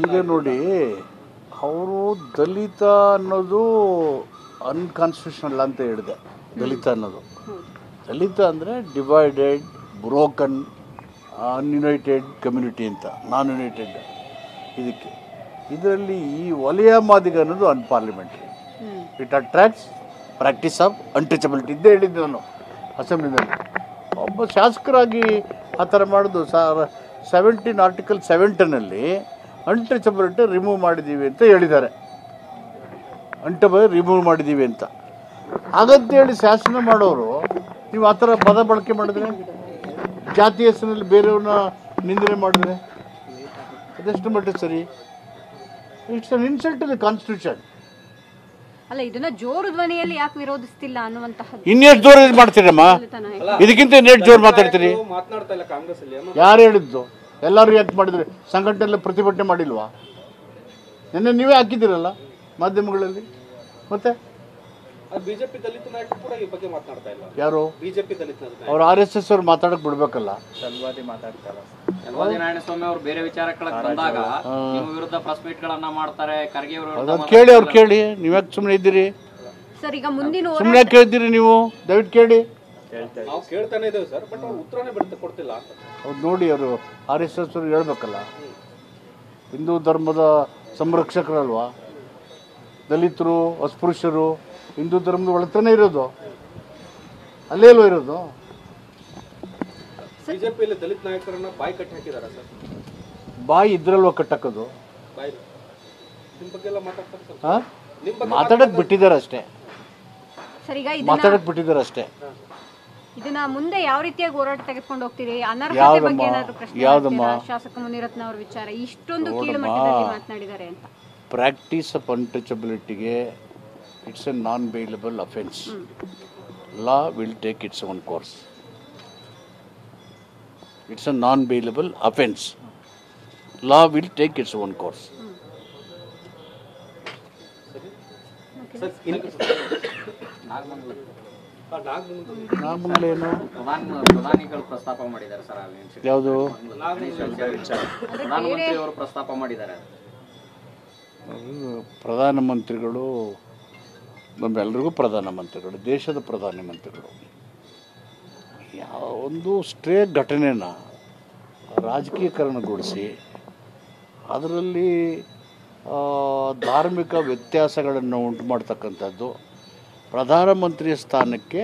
ಈಗ ನೋಡಿ, ಅವರು ದಲಿತ ಅನ್ನೋದು ಅನ್ಕಾನ್ಸ್ಟಿಟ್ಯೂಷನಲ್ ಅಂತ ಹೇಳಿದೆ. ದಲಿತ ಅನ್ನೋದು, ದಲಿತ ಅಂದರೆ ಡಿವೈಡೆಡ್, ಬ್ರೋಕನ್, ಅನ್ಯುನೈಟೆಡ್ ಕಮ್ಯುನಿಟಿ ಅಂತ, ನಾನ್ ಯುನೈಟೆಡ್. ಇದರಲ್ಲಿ ಈ ವಲಯ ಮಾದಿಗ ಅನ್ನೋದು unparliamentary. It attracts practice of untouchability ಇದ್ದೇ ಹೇಳಿದ್ದೆ ನಾನು ಅಸೆಂಬ್ಲಿನಲ್ಲಿ. ಒಬ್ಬ ಶಾಸಕರಾಗಿ ಆ ಥರ ಮಾಡೋದು. 17 ಆರ್ಟಿಕಲ್ 17ನಲ್ಲಿ ಅನ್ಟಚಬಿಲಿಟಿ ರಿಮೂವ್ ಮಾಡಿದ್ದೀವಿ ಅಂತ ಹೇಳಿದ್ದಾರೆ. ರಿಮೂವ್ ಮಾಡಿದ್ದೀವಿ ಅಂತ ಹಾಗಂತೇಳಿ ಶಾಸನ ಮಾಡೋರು ನೀವು ಆ ಥರ ಪದ ಬಳಕೆ ಮಾಡಿದ್ರೆ, ಜಾತಿ ಹೆಸರಿನಲ್ಲಿ ಬೇರೆಯವ್ರನ್ನ ನಿಂದನೆ ಮಾಡಿದ್ರೆ ಅದೆಷ್ಟು ಮಟ್ಟಿಗೆ ಸರಿ? It's an insult to the constitution. ಅಲ್ಲ, ಇದನ್ನ ಜೋರು ಧ್ವನಿಯಲ್ಲಿ ಯಾಕೆ ವಿರೋಧಿಸ್ತಿಲ್ಲ ಅನ್ನುವಂತಹ. ಇನ್ನೆಷ್ಟು ಜೋರು ಮಾಡ್ತೀರಮ್ಮ? ಇದಕ್ಕಿಂತ ಇನ್ನೆಷ್ಟು ಜೋರು ಮಾತಾಡ್ತೀರಿ? ಯಾರು ಹೇಳಿದ್ದು? ಎಲ್ಲರೂ ಯಾಕೆ ಮಾಡಿದ್ರೆ? ಸಂಘಟನೆ ಪ್ರತಿಭಟನೆ ಮಾಡಿಲ್ವಾ? ನಿನ್ನೆ ನೀವೇ ಹಾಕಿದ್ದೀರಲ್ಲ ಮಾಧ್ಯಮಗಳಲ್ಲಿ. ಮತ್ತೆ ಬಿಜೆಪಿ ದಲಿತ ನಾಯಕರು ಕೂಡ ಈ ಬಗ್ಗೆ ಮಾತನಾಡ್ತಾ ಇಲ್ಲ. ಯಾರು? ಬಿಜೆಪಿ ದಲಿತ ಅವ್ರು RSS ಅವ್ರು ಮಾತಾಡಕ್ ಬಿಡ್ಬೇಕಲ್ಲ. ಸಲ್ವಾದಿ ಮಾತಾಡ್ತಾರೆ. ಸಲ್ವಾದಿ ನಾರಾಯಣಸ್ವಾಮಿ ಅವರು ಬೇರೆ ವಿಚಾರಕ್ಕೆ ಬಂದಾಗ ನಿಮ್ಮ ವಿರುದ್ಧ ಪ್ರೆಸ್ ಮೀಟ್ ಗಳನ್ನ ಮಾಡ್ತಾರೆ. ಖರ್ಗೆ ಅವರು ಕೇಳಿ, ಅವ್ರು ಕೇಳಿ. ನೀವ್ಯಾಕೆ ಸುಮ್ಮನೆ ಇದ್ದೀರಿ? ಸರ್, ಈಗ ಮುಂದಿನ ಸುಮ್ಮನೆ ಕೇಳ್ತೀರಿ ನೀವು? ದಯವಿಟ್ಟು ಕೇಳಿ. ನಾವು ಕೇಳ್ತಾನೆ ಇದ್ದೇವೆ ಸರ್, ಬಟ್ ಅವ್ರು ಉತ್ತರನೇ ಕೊಡ್ತಿಲ್ಲ ಅಂತ. ಅವ್ರು ನೋಡಿ, ಅವರು RSS ಅವ್ರು ಹೇಳ್ಬೇಕಲ್ಲ. ಹಿಂದೂ ಧರ್ಮದ ಸಂರಕ್ಷಕರಲ್ವಾ ದಲಿತರು, ಅಸ್ಪೃಶ್ಯರು? ಹಿಂದೂ ಧರ್ಮದ ಒಳತನೇ ಇರೋದು, ಅಲ್ಲೇ ಅಲ್ವಾ ಇರೋದು? ಬಿಜೆಪಿಯಲ್ಲಿ ದಲಿತ ನಾಯಕರನ್ನ ಬಾಯಿ ಕಟ್ಟಿ ಹಾಕಿದಾರ ಸರ್. ಬಾಯಿ ಇದ್ರಲ್ವ ಕಟ್ಟಕ್ಕೋದು? ಬಾಯಿ ನಿಮ್ಮ ಬಗ್ಗೆ ಎಲ್ಲ ಮಾತಾಡ್ತಾರೆ. ಮಾತಾಡಕ್ ಬಿಟ್ಟಿದ್ದಾರೆ ಅಷ್ಟೇ. ಸರ್, ಈಗ ಮಾತಾಡಕ್ ಬಿಟ್ಟಿದ್ದಾರೆ ಅಷ್ಟೇ. ಇದನ್ನ ಮುಂದೆ ಯಾವ ರೀತಿಯಾಗಿ ಹೋರಾಟ ತೆಗೆದುಕೊಂಡು ಹೋಗ್ತೀರಿ? ಅನರ್ಹತೆ ಬಗ್ಗೆ ಏನಾದರೂ ಪ್ರಶ್ನೆ ಮಾಡ್ತೀರಾ? ಶಾಸಕ ಮುನಿರತ್ನ ಅವರ ವಿಚಾರ ಇಷ್ಟೊಂದು ಕೀಳು ಮಟ್ಟದಲ್ಲಿ ಮಾತನಾಡಿದ್ದಾರೆ ಅಂತ. ಪ್ರಾಕ್ಟೀಸ್ ಆಫ್ ಅನ್ಟಚಬಿಲಿಟಿಗೆ it's a non bailable offence. Law will take its own course. It's a non bailable offence. Law will take its own course. ನಾಗಮಂಗಲೇನು ಪ್ರಧಾನಿಗಳು ಪ್ರಸ್ತಾಪ ಮಾಡಿದ್ದಾರೆ ಸರ್. ಯಾವುದು? ಪ್ರಧಾನಮಂತ್ರಿ ಅವರು ಪ್ರಸ್ತಾಪ ಮಾಡಿದ್ದಾರೆ. ಪ್ರಧಾನಮಂತ್ರಿಗಳು ನಮ್ಮೆಲ್ಲರಿಗೂ ಪ್ರಧಾನಮಂತ್ರಿಗಳು, ದೇಶದ ಪ್ರಧಾನಮಂತ್ರಿಗಳು. ಒಂದು ಸ್ಟ್ರೇ ಘಟನೆನ ರಾಜಕೀಯಕರಣಗೊಳಿಸಿ ಅದರಲ್ಲಿ ಧಾರ್ಮಿಕ ವ್ಯತ್ಯಾಸಗಳನ್ನು ಉಂಟು ಮಾಡ್ತಕ್ಕಂಥದ್ದು ಪ್ರಧಾನಮಂತ್ರಿಯ ಸ್ಥಾನಕ್ಕೆ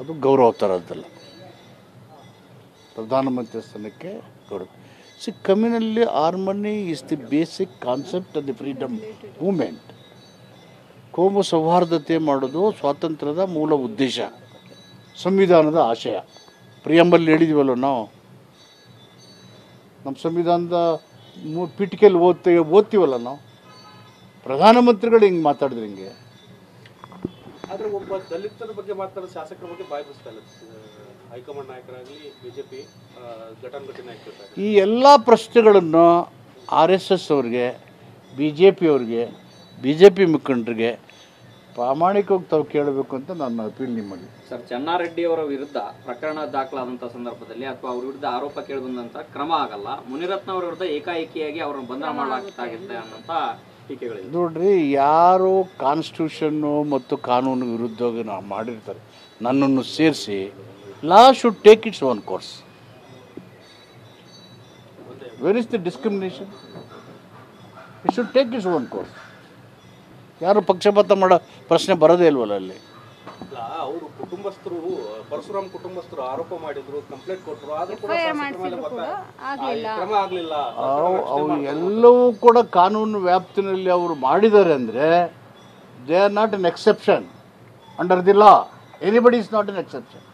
ಅದು ಗೌರವ ತರೋದಲ್ಲ. ಪ್ರಧಾನಮಂತ್ರಿ ಸ್ಥಾನಕ್ಕೆ ಗೌರವ. Communally harmony is the basic concept of the freedom movement. ಕೋಮು ಸೌಹಾರ್ದತೆ ಮಾಡೋದು ಸ್ವಾತಂತ್ರ್ಯದ ಮೂಲ ಉದ್ದೇಶ, ಸಂವಿಧಾನದ ಆಶಯ. ಪ್ರಿಯಂಬಲ್ ಹೇಳಿದೀವಲ್ಲ ನಾವು, ನಮ್ಮ ಸಂವಿಧಾನದ ಪೀಠಿಕೆಯಲ್ಲಿ ಓದ್ತೀವಲ್ಲ ನಾವು. ಪ್ರಧಾನಮಂತ್ರಿಗಳು ಹಿಂಗೆ ಮಾತಾಡಿದ್ರೆ ಹಿಂಗೆ. ಆದ್ರೆ ಒಬ್ಬ ದಲಿತರ ಬಗ್ಗೆ ಮಾತಾಡೋ ಶಾಸಕರ ಬಗ್ಗೆ ಬಾಯಿ ಬಿಸ್ತಾ ಇಲ್ಲ ಹೈಕಮಾಂಡ್ ನಾಯಕರಾಗಲಿ, ಬಿಜೆಪಿ ಘಟಾನುಘಟಿ ನಾಯಕರು. ಈ ಎಲ್ಲ ಪ್ರಶ್ನೆಗಳನ್ನು RSS ಅವ್ರಿಗೆ, BJP ಅವ್ರಿಗೆ, BJP ಮುಖಂಡರಿಗೆ ಪ್ರಾಮಾಣಿಕವಾಗಿ ತಾವು ಕೇಳಬೇಕು ಅಂತ ನನ್ನ ಅಪೀಲ್ ನಿಮ್ಮಲ್ಲಿ. ಸರ್, ಚೆನ್ನಾರೆಡ್ಡಿ ಅವರ ವಿರುದ್ಧ ಪ್ರಕರಣ ದಾಖಲಾದಂಥ ಸಂದರ್ಭದಲ್ಲಿ ಅಥವಾ ಅವ್ರ ವಿರುದ್ಧ ಆರೋಪ ಕೇಳಿಬಂದಂತ ಕ್ರಮ ಆಗಲ್ಲ, ಮುನಿರತ್ನ ಅವರ ವಿರುದ್ಧ ಏಕಾಏಕಿಯಾಗಿ ಅವರನ್ನು ಬಂಧನ ಮಾಡಲಾಗ್ತಾಗಿದೆ ಅನ್ನೋಂಥ ಟೀಕೆಗಳಿದೆ. ನೋಡ್ರಿ, ಯಾರು ಕಾನ್ಸ್ಟಿಟ್ಯೂಷನ್ನು ಮತ್ತು ಕಾನೂನು ವಿರುದ್ಧವಾಗಿ ನಾವು ಮಾಡಿರ್ತಾರೆ, ನನ್ನನ್ನು ಸೇರಿಸಿ law should take its own course. Where is the discrimination? It should take its own course. ಯಾರು ಪಕ್ಷಪಾತ ಮಾಡೋ ಪ್ರಶ್ನೆ ಬರೋದೇ ಇಲ್ವಲ್ಲ ಅಲ್ಲಿ. ಅವರು ಕುಟುಂಬಸ್ಥರು, ಪರಶುರಾಮ್ ಕುಟುಂಬಸ್ಥರು ಆರೋಪ ಮಾಡಿದ್ರು, ಕಂಪ್ಲೇಂಟ್ ಕೊಟ್ಟರು, ಆದ್ರೂ ಕೂಡ ಕ್ರಮ ಆಗಲಿಲ್ಲ. ಅವು ಎಲ್ಲವೂ ಕೂಡ ಕಾನೂನು ವ್ಯಾಪ್ತಿನಲ್ಲಿ ಅವರು ಮಾಡಿದ್ದಾರೆ ಅಂದರೆ they are not an exception under the law. Anybody is not an exception.